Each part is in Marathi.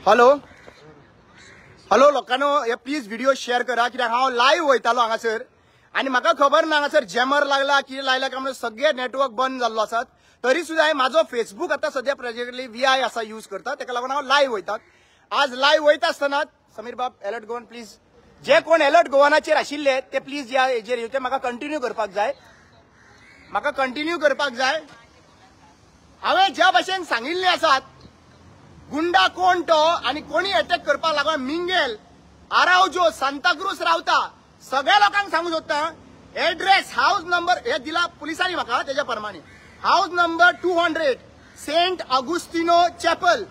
हॅलो हॅलो लोकांनो, हे प्लीज व्हिडिओ शेअर करा कित्याक हांव लाईव्ह वयतालो हांगासर आनी म्हाका खबर ना हांगासर जॅमर लागला कितें लायला काय म्हणून सगळे नेटवर्क बंद जाल्लो आसात. तरी सुद्धा म्हाजो फेसबुक आता सध्या प्रोजेक्टली VI असा यूज करता, ताका लागून हांव लाईव्ह वयता. आज लाईव्ह वयता आसतना समीर बाब अलर्ट गोवन प्लीज, जे कोण अलर्ट गोवनाचेर आशिल्ले ते प्लीज ह्या हेजेर येवचे. म्हाका कंटिन्यू करपाक जाय. हांवें ज्या भाशेन सांगिल्लें आसात गुंडा कोण तो आनी कोणी अटॅक करपाक लागून मिंगेल आरावजो सांताक्रूज रावता सगळ्या लोकांक सांगू सोदता. एड्रेस हाऊस नंबर हे दिला पुलिसांनी म्हाका, तेज्या प्रमाणे house number 200 saint Agustino chapel,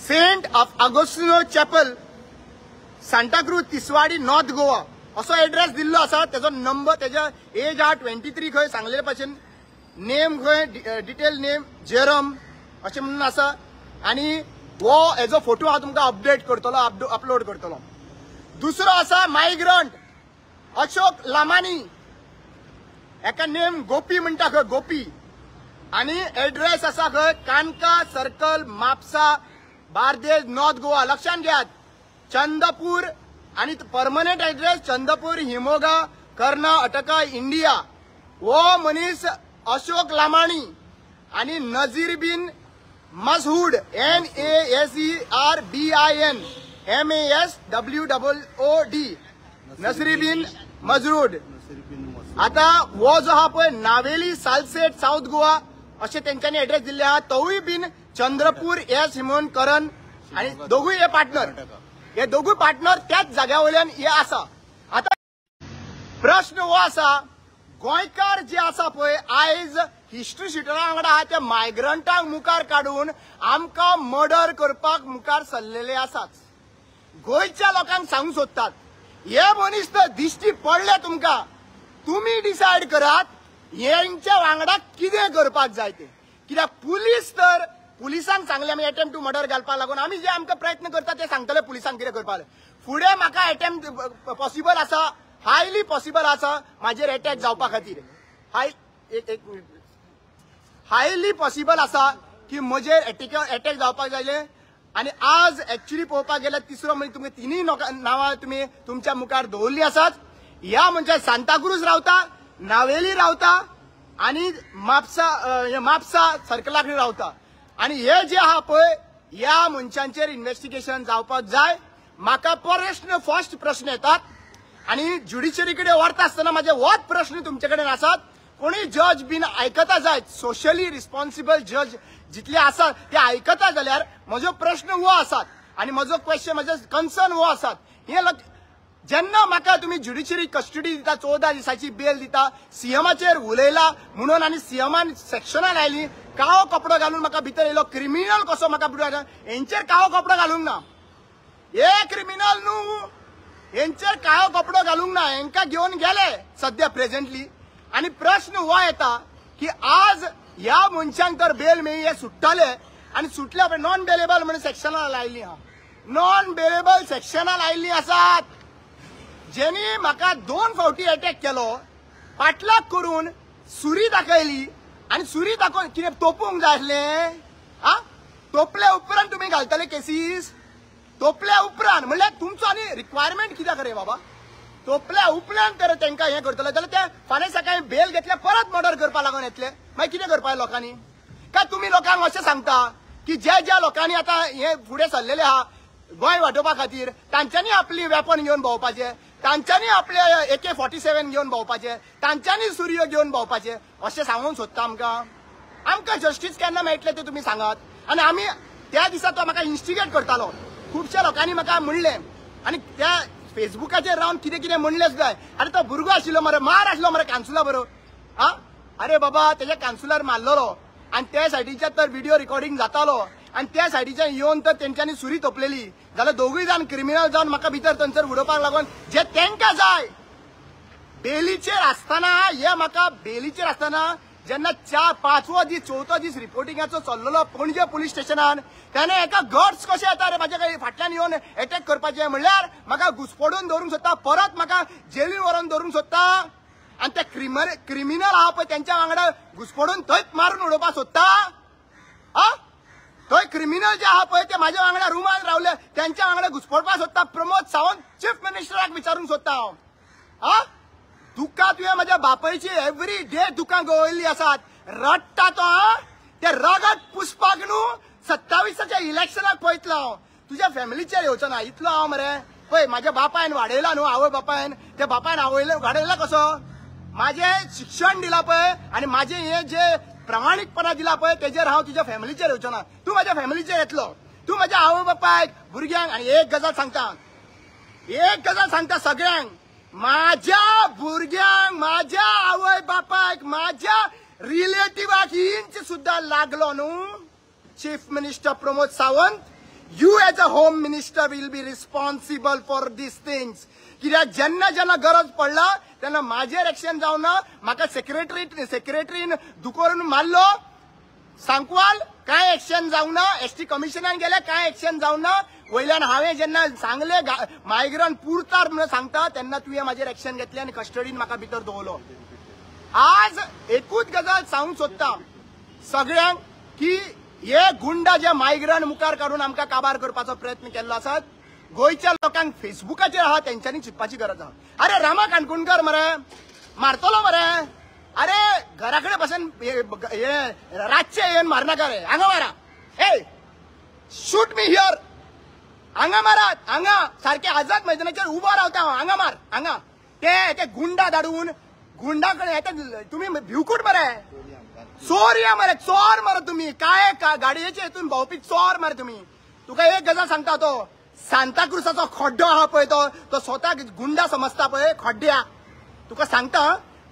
saint Agustino chapel, Santacruz Tiswadi north Goa असो एड्रेस दिल्लो आसा. तेजो नंबर, तेजा एज 23 खंय सांगलेले भाशेन, नेम खंय डिटेल नेम जेरम अशें म्हणून आसा. आनी हो हेजो फोटो हांव तुमकां अपडेट करतलो, अपलोड करतलो. दुसरो आसा मायग्रंट अशोक लामानी, हेका नेम गोपी म्हणटा खंय गोपी, आनी एड्रेस आसा खंय कानका सर्कल म्हापसा बार्देज नॉर्थ गोवा. लक्षात घेयात, चंदपूर आनी permanent address Chandrapur हिमोगा Karnataka India. वो मनीस अशोक लामाणी आणि नजीर बिन मसहूड NASERBIN MASWOOD नसीर बिन मजरूड. आता वो जो हा पळय नावेली सालसेट साऊथ गोवा असे त्यांच्यानी एड्रेस दिल्ले आहा. तोवूय बिन चंद्रपूर एस हिमोन करण आणि दोघूय हे पार्टनर, हे दोघूय पार्टनर त्याच जाग्या वयल्यान हे आसा. आता प्रश्न हो आसा, गोंयकार जे आसा पळय आयज हिस्ट्री शिटरा वांगडा आहा ते मायग्रंटांक मुखार काडून आमकां मर्डर करपाक मुखार सरलेले आसात. गोंयच्या लोकांक सांगूंक सोदतात, हे मनीस तर दिश्टी पडले तुमकां, तुमी डिसायड करात हेंच्या वांगडा कितें करपाक जाय ते. कित्याक पुलीस तर पुलिसांक सांगले आमी अटेम्प्ट टू मर्डर घालपाक लागून, आमी जे आमकां प्रयत्न करता ते सांगतले पुलिसांक कितें करपाक. फुडें म्हाका अटेम्प्ट पॉसिबल आसा, हायली पॉसिबल आसा म्हाजेर अटॅक जावपा खातीर. हायली पॉसिबल आसा की म्हजेर अटॅक जावपाक जायले. आनी आज एक्चुअली पळोवपाक गेल्यार तिसरो म्हणजे तुमी तिनूय नांवां तुमी तुमच्या मुखार दवरली आसात. ह्या म्हणजे सांताक्रूज रावता, नावेली रावता आनी म्हापसा सर्कलाक रावता. आनी हे जे आहा पळय ह्या मनशांचेर इन्व्हेस्टिगेशन जावपाक जाय. म्हाका फर्स्ट प्रश्न येतात आणि ज्युडिशरी कडेन व्हरता आसतना माझे होच प्रश्न तुमचे कडेन आसात. कोणी जज बीन आयकता जायत, सोशली रिस्पॉन्सिबल जज जितले आसात ते आयकता जाल्यार म्हजो प्रश्न हो आसात आनी म्हजो क्वेश्चन, म्हजो कन्सर्न हो आसात. हे जेन्ना म्हाका तुमी ज्युडिशरी कस्टडी दिता, 14 दिसाची बेल दिता, सीएमाचेर उलयला म्हणून आनी सीएमान सेक्शनां लायली, काळो कपडो घालून म्हाका भितर येयलो, क्रिमिनल कसो म्हाका भितर, हेंचेर काळो कपडो घालूंक ना. हे क्रिमिनल न्हू, हेंचेर काळो कपडो घालूंक ना, हेंका घेवन गेले सध्या प्रेझेंटली. आणि प्रश्न हो येता की आज ह्या मनशांक तर बेल मेळ्ळी, हे सुट्टाले आणि सुटल्या नॉन बेलेबल म्हणून सेक्शनां लायिल्लीं आहा, नॉन बेलेबल सेक्शनां लायिल्लीं आसात. जेणी म्हाका 2 फावटी अटॅक केलो, पाटलाक करून सुरी दाखयली आणि सुरी दाखोवन कितें तोपूंक जाय आसलें. तोपल्या उपरांत तुमी घालतले केसीस, तोपल्या उपरांत म्हणल्यार तुमचो आनी रिक्वायरमेंट कित्याक रे बाबा. तोपल्या उपरांत तर तांकां हें करतले जाल्यार ते फाल्यां सकाळीं बेल घेतले परत मर्डर करपा लागून येतले, मागीर कितें करपाक लोकांनी. काय तुमी लोकांक अशें सांगता की ज्या लोकांनी आतां हे फुडें सरलेले आहा गोंय वांटोवपा खातीर, तांच्यांनी आपली वेपन घेवन भोंवपाचे, तांच्यांनी आपले AK-47 घेवन भोंवपाचे, तांच्यांनी सुरयो घेवन भोंवपाचे, अशें सांगूंक सोदता आमकां जस्टीस केन्ना मेळटले ते तुमी सांगात. आनी आमी त्या दिसा तो म्हाका इन्स्टिगेट करतालो, खुबश्या लोकांनी म्हाका म्हणलें आनी त्या फेसबुकाचेर रावन कितें कितें म्हणलें सुद्दां. आनी तो भुरगो आशिल्लो मरे, मार आशिल्लो मरे कांसुला बरो. अरे बाबा, तेज्या कांसुलार मारलेलो आनी त्या सायडीच्या तर व्हिडिओ रिकॉर्डिंग जातालो आनी त्या सायडीच्यान येवन तर तेंच्यांनी सुरी तोपलेली जाल्यार दोगूय जाण क्रिमिनल जावन म्हाका भितर थंयसर उडोवपाक लागून जे तांकां जाय बेलीचेर आसतना, हे म्हाका बेलीचेर आसतना जेन्ना 5वो दीस 4थो दीस रिपोर्टिंगाचो चल्लेलो पणजे पुलीस स्टेशनान, त्याने एका गट्स कशें येता रे म्हाज्या फाटल्यान येवन अटॅक करपाचें म्हणल्यार म्हाका घुसपडून दवरूंक सोदता, परत म्हाका जेलीन व्हरून दवरूंक सोदता. आणि ते क्रिमिनल आहा पळय त्यांच्या वांगडा घुसपडून थंयच मारून उडोवपाक सोदता. हा थंय क्रिमिनल जे आहा पळय ते माझ्या वांगडा रुमान रावले त्यांच्या वांगडा घुसपडपाक सोदता प्रमोद सावंत चीफ मिनिस्टराक विचारूंक सोदता हांव हा दुकां तुवें म्हज्या बापायची एवरी डे दुकां गवयल्ली आसात रडटा तो ते रगत पुसपाक न्हू 27च्या इलेक्शनाक पळयतलो हांव तुज्या फॅमिलीचेर येवचो ना इतलो हांव मरे पळय म्हाज्या बापायन वाडयला न्हू आवय बापायन ते बापायन वाडयला कसो माझे शिक्षण दिला पळय आनी माझे हे जे प्रामाणिकपणा दिला पळय तेजेर हांव तुज्या फॅमिलीचेर येवचो ना तूं म्हाज्या फॅमिलीचेर येतलो तूं म्हाज्या आवय बापायक भुरग्यांक आनी एक गजाल सांगता सगळ्यांक माझ्या भुरग्यांक माझ्या आवय बापायक माझ्या रिलेटिव्हाक इंच सुद्धा लागलो न्हू chief minister Pramod Sawant you as a home minister will be responsible for these things कित्याक जेन्ना जेन्ना गरज पडला तेन्ना माझेर एक्शन जावना म्हाका सेक्रेटरीन दुकोरून मारलो सांकवाल काय एक्शन जावना एसटी कमिशनान गेले काय एक्शन जावना वयल्यान हांवें जेन्ना सांगले मायग्रंट पुरतार म्हणून सांगता तेन्ना तुवें म्हाजेर एक्शन घेतलें आनी कस्टडीन म्हाका भितर दवरलो आज एकूच गजाल सांगूंक सोदता सगळ्यांक की हे गुंडा जे मायग्रंट मुखार काडून आमकां काबार करपाचो प्रयत्न केल्लो आसात गोंयच्या लोकांक फेसबुकाचेर आहा तेंच्यांनी चिंतपाची गरज आहा अरे रामा काणकोणकर मरे मारतलो मरे अरे घरा कडेन बसून रातचे येवन मारनाका रे हांगा मारा ए शूट मी हियर हांगा मारात हांगा सारखे आझाद मैदानाचेर उबो रावता हांव हांगा मार हांगा ते गुंडा धाडून गुंडा कडेन येता तुमी भिवकूट मरे चोर या मरे चोर मरे तुम्ही काय गाडयेचे हेतून भोंवपी चोर मरे तुम्ही तुका एक गजाल सांगता तो सांताक्रुजाचो खड्डो आहा पळय तो स्वता गुंडा समजता पळय खड्ड्या तुका सांगता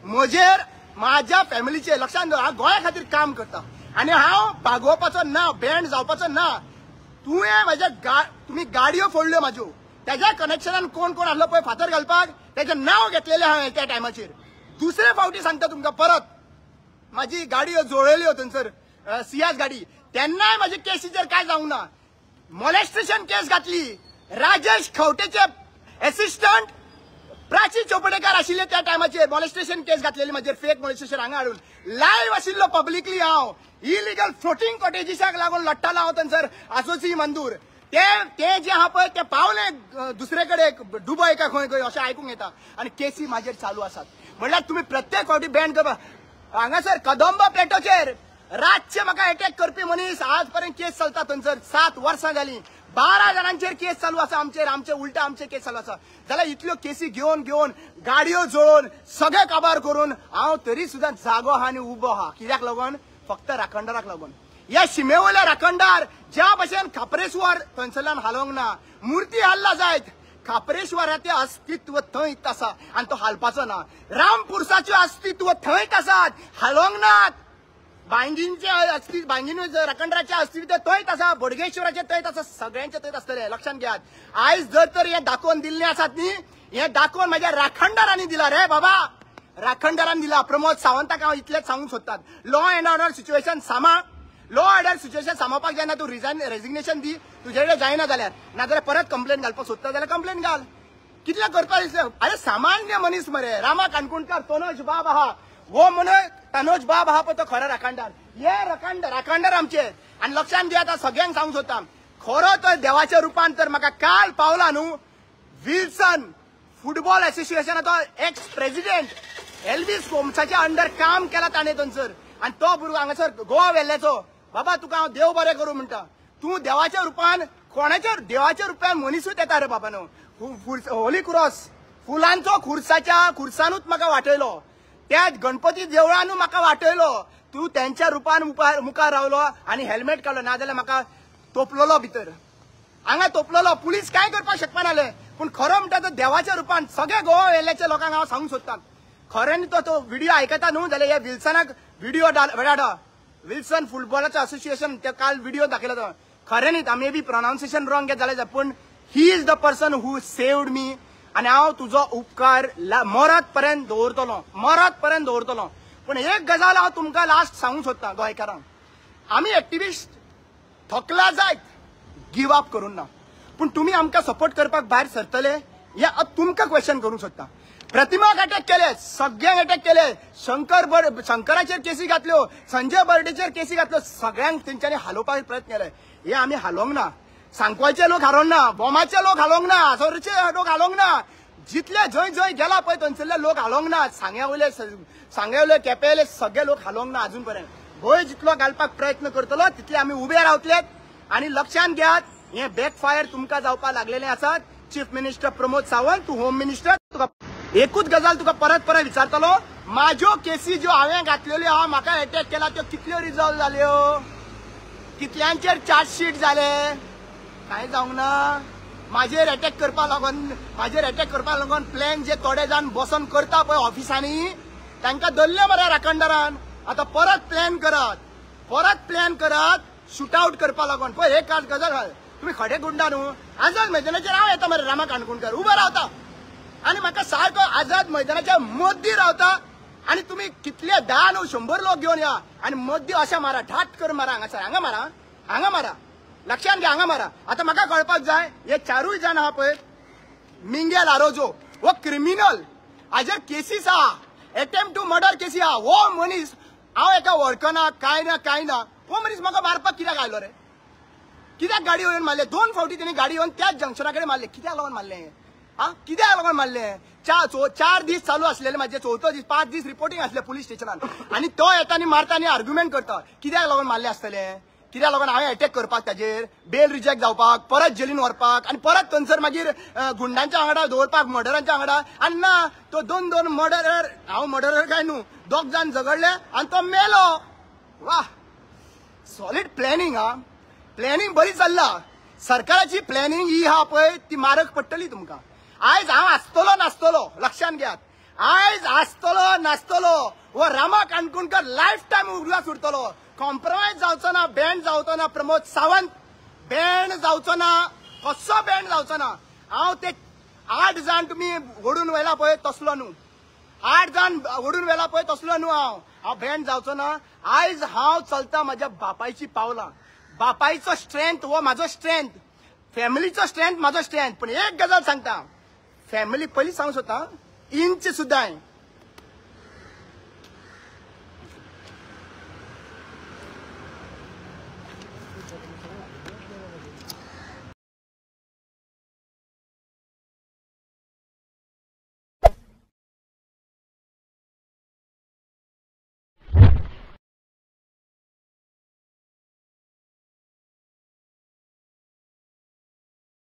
म्हजेर माझ्या फॅमिलीचे लक्षात हांव गोंया खातीर काम करता आनी हांव भागोवपाचो ना बँड जावपाचो ना तुवें म्हाज्या तुमी गाडयो फोडल्यो म्हाज्यो तेज्या कनेक्शनान कोण कोण आसलो पळय फातर घालपाक तेजें नांव घेतलेलें हांवें त्या टायमाचेर दुसरे फावटी सांगता तुमकां परत माझी गाडी जोडल्यो थंयसर सियास गाडी तेन्नाय म्हाजे केसीचेर काय जावंक ना मॉलेस्टेशन केस घातली राजेश खवटेचे असिस्टंट प्राची चोपडेकार आशिल्ले त्या टायमाचेर मॉलेस्टेशन केस घातलेली म्हाजेर फेक मॉलेस्टेशन हांगा हाडून लायव्ह आशिल्लो पब्लिकली हांव इलिगल फ्लोटिंग कॉटेजीसाक लागून लट्टालो हांव थंयसर आसोसी मंदूर ते जे आहा पळय ते पावले दुसरे कडेन दुबय काय खंय अशें आयकूंक येता आनी केसी म्हाजेर चालू आसात म्हणल्यार तुमी प्रत्येक फावटी बॅन करपा हांगासर कदंब प्लेटोचेर रातचे म्हाका अटॅक करपी मनीस आज पर्यंत केस चलता थंयसर 7 वर्सां जालीं 12 जाणांचेर केस चालू आसा आमचे उलटा आमचे केस चालू आसा जाल्यार इतल्यो केसी घेवन गाडयो जोडून सगळे काबार करून हांव तरी सुद्दां जागो आहा आनी उबो आहा कित्याक लागून फक्त राखणदाराक लागून ह्या शिमेवयले राखणदार ज्या भशेन खापरेश्वर थंयसरल्यान हालोवंक ना मुर्ती हाल्ला जायत खापरेश्वराचें अस्तित्व थंयच आसा आनी तो हालपाचो ना रामपुरसाचें अस्तित्व थंयच आसात हालोवंक नात बांगींचे अस्तित्व बांगीन राखणदाराचें अस्तित्व थंयच आसा बोडगेश्वराचें थंयच आसा सगळ्यांचें थंयच आसतलें लक्षात घेयात आयज जर तर हें दाखोवन दिल्लें आसात न्ही हें दाखोवन म्हाज्या राखणदारांनी दिला रे बाबा राखणदारान दिला प्रमोद सावंताक हांव इतलेंच सांगूंक सोदतात लॉ अँड ऑर्डर सिच्युएशन सांबाळ लॉ ऑर्डर सिच्युएशन सांबाळपाक जायना तूं रेजिग्नेशन दी तुजे कडेन जायना जाल्यार नाजाल्यार परत कंप्लेन घालपाक सोदता जाल्यार कंप्लेन घाल कितलें करपाक दिसलें अरे सामान्य मनीस मरे रामा काणकोणकार तनोज बाब आहा वो म्हणून तनोज बाब आहा पळय तो खरो राखणदार हे राखणदार आमचे आनी लक्षांत घेयात सगळ्यांक सांगूंक सोदता खरो तर देवाच्या रुपान तर म्हाका काल पावला न्हू विल्सन फुटबॉल असोसिएशनाचो एक्स प्रेसिडेंट एल्विस होम्साच्या अंडर काम केला ताणें थंयसर आनी तो भुरगो हांगासर गोवा वेल्ल्याचो बाबा तुका हांव देव बरें करूं म्हणटा तूं देवाच्या रुपान कोणाच्या देवाच्या रुपान मनीसूच येता रे बाबा न्हू होली क्रॉस फुलांचो खुर्सानूच म्हाका वाटयलो त्या गणपती देवळानू म्हाका वाटयलो तूं त्यांच्या रुपान मुखार रावलो आनी हेल्मेट काडलो नाजाल्यार म्हाका तोपलोलो भितर हांगा तोपलोलो पुलीस काय करपाक शकपा नासले पूण खरो म्हणटा तो देवाच्या रुपान सगळे गोवा वेल्ल्याच्या लोकांक हांव सांगूंक सोदता खऱ्यांनी तो व्हिडिओ आयकता न्हू जाल्यार ह्या विल्सनाक व्हिडिओ धाडा विल्सन फुटबॉलाचो असोसिएशन ते काल व्हिडिओ दाखयलो तो खऱ्यांनीच मे बी प्रोनाउन्सिएशन रॉंग घेत जाल्यार पूण he is the person who saved me आनी हांव तुजो उपकार मरत पर्यंत दवरतलो पूण एक गजाल हांव तुमकां लास्ट सांगूंक सोदतां गोंयकारांक आमी एक्टिविस्ट थकला जायत गिव अप करूं ना पूण तुमी आमकां सपोर्ट करपाक भायर सरतले या तुमकां क्वेश्चन करूंक सोदता प्रतिमाक अटॅक केले, सगळ्यांक अटॅक केले, शंकराचेर केसी घातल्यो, संजय बर्डेचेर केसी घातल्यो, सगळ्यांक तेंच्यांनी हालोवपाक प्रयत्न केले. हे आमी हालोवंक ना. सांकवालचे लोक हारोवंक ना, बोमाचे लोक हालोवंक ना, आसोरचे लोक हालोवंक ना. जितले जंय जंय गेला पळय थंयसरले लोक हालोवंक ना. सांग्यावयले केप्यावयले सगळे लोक हालोवंक ना अजून पर्यंत. भंय जितलो घालपाक प्रयत्न करतलो तितले आमी उबे रावतलेत. आणि लक्षात घेयात, हे बॅकफायर तुमकां जावपाक लागलेले आसात. चीफ मिनिस्टर प्रमोद सावंत, तू होम मिनिस्टर, तुका एकूच गजाल तुका परत परत विचारतलो. म्हाज्यो केसी ज्यो हांवें घातलेल्यो आहा, म्हाका अटॅक केला, त्यो कितल्यो रिजॉल्व जाल्यो, कितल्यांचेर चार्जशीट जाले, कांय जावंक ना. म्हाजेर अटॅक करपाक लागून प्लॅन जे थोडे जाण बसून करता पळय ऑफिसांनी, तांकां धरले मरे राखणदारान. आता परत प्लॅन करत शूट आउट करपाक लागून पळय. हे गजाल तुम्ही खडे गुंडा न्हू. आझाद मैदानाचेर हांव येता मरे रामा काणकोणकर उबो रावता आणि म्हाका सारको आझाद मैदानाच्या मद्दी रावता. आणि तुम्ही कितले 10 न्हू 100 लोक घेऊन या आणि मद्दी अशें मारा, ठाट करून मारा, हांगा मारा, लक्षात घ्या, हांगा मारा. आता म्हाका कळपाक जाय, हे 4 जाण आहा पळय, मिंगेल आरोजो हो क्रिमिनल, हाजेर केसीस आहा, अटेम्प्ट टू मर्डर केसी आहा. हो मनीस हांव एका वळखना, कांय ना. हो मनीस म्हाका मारपाक कित्याक आयलो रे? कित्याक गाडी येवन मारले? 2 फावटी त्यांनी गाडी येवन त्याच जंक्शना कडेन मारले. कित्याक लागून मारले? कित्याक लागून मारले? 4 दीस चालू असलेले माझे, 4थो दीस 5 दीस रिपोर्टिंग असले पुलीस स्टेशनात, आणि तो येतानी मारतानी आर्ग्युमेंट करता. कित्याक लागून मारले आसतले? कित्याक लागून हांवें अटॅक करपाक, ताजेर बेल रिजेक्ट जावपाक, परत जेलीन व्हरपाक, आणि परत थंयसर मागीर गुंडांच्या वांगडा दवरपाक, मर्डरांच्या वांगडा. आणि ना, तो 2 मर्डरर, हांव मर्डरर काय न्हू, 2 जाण झगडले आणि तो मेलो. वाह, सॉलिड प्लॅनिंग. प्लॅनिंग बरी चल्ला. सरकाराची प्लॅनिंग ही हा पळय, ती मारक पडटली तुमकां. आयज हांव आसतलो नासतलो, लक्षात घेयात, आयज आसतलो नासतलो, हो रामा काणकोणकर लायफ टायम उगलास उरतलो. कॉम्प्रोमाइज जावचो ना, बँड जावचो ना. प्रमोद सावंत बँड जावचो ना, कसो बँड जावचो ना. हांव ते 8 जाण तुम्ही ओडून व्हेला पळय तसलो न्हू, 8 जाण ओडून व्हेला पळय तसलो न्हू. हांव बँड जावचो ना. आयज हांव चलता म्हाज्या बापायची पावलां. बापायचो स्ट्रेंथ हो म्हाजो स्ट्रेंथ, फॅमिलीचो स्ट्रेंथ म्हाजो स्ट्रेंथ. पण एक गजाल सांगता, फॅमिली पयलीं सांगूं सोदता, इंच सुद्दां